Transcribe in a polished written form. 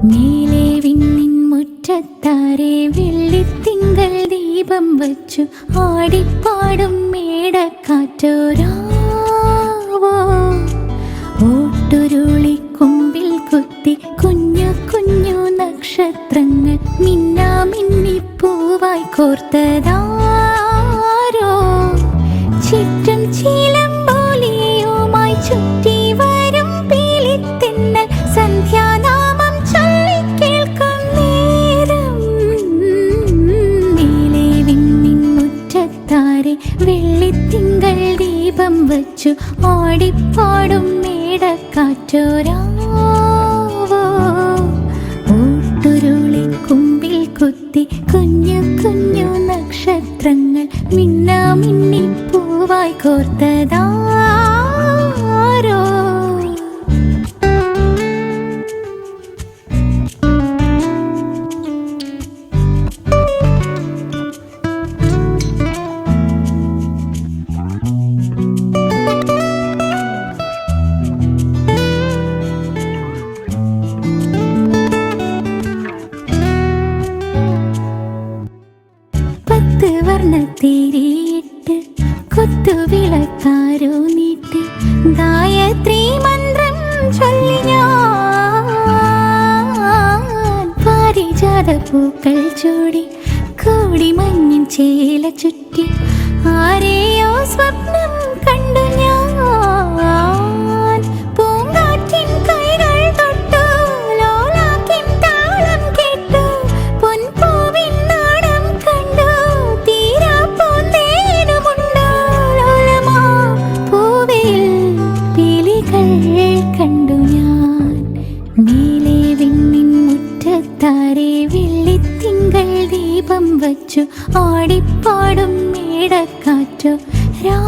മേലെ വിണ്ണിൻ മുറ്റത്താരെ വെള്ളിത്തിങ്കൾ ദീപം വച്ചു ആടിപ്പാടും മേടക്കാറ്റോരാവോ. ഓട്ടുരുളി കൊമ്പിൽ കുത്തി കുഞ്ഞു കുഞ്ഞു നക്ഷത്രങ്ങൾ മിന്നാമിന്നി പൂവായി കോർത്തതാരോ. ചുറ്റും ചീലമ്പോലിയുമായി ചുറ്റി വരും പീലിത്തെന്നൽ സന്ധ്യാനാമം ചൊല്ലിക്കേൾക്കും നേരം. മേലെ വിണ്ണിൻ മുറ്റത്താരെ വെള്ളിത്തിങ്കൾ ദീപം വച്ചു ആടിപ്പാടും മേടക്കാറ്റോരാവോ. ഓട്ടുരുളി കുമ്പിൽ കുത്തി കുഞ്ഞു കുഞ്ഞു നക്ഷത്രങ്ങൾ മിന്നാമിന്നി പൂവായി കോർത്തതാരോ. വർണ്ണത്തിരിയിട്ട് കൊത്തുവിളക്കാരോ നീട്ടി ഗായത്രി മന്ത്രം ചൊല്ലി ഞാൻ. പാരിജാത പൂക്കൾ ചൂടി കൂടി മഞ്ഞിൻ ചേല ചുറ്റി ആരെയോ സ്വപ്നം കണ്ടു ഞാൻ. പൂങ്കാറ്റിൻ കൈകൾ തൊട്ടു ലോലാക്കിൻ താളം കേട്ടു പൊൻപൂവിൻ നാണം കണ്ടു തീരാ പൂന്തേനുമുണ്ടോ ലോലമാ പൂവിൽ പീലികൾ കണ്ടു ഞാൻ. മേലെ വിണ്ണിൻ മുറ്റത്താരെ വെള്ളിത്തിങ്കൾ ദീപം വച്ചു ആടിപ്പാടും മേടക്കാറ്റോ രാ.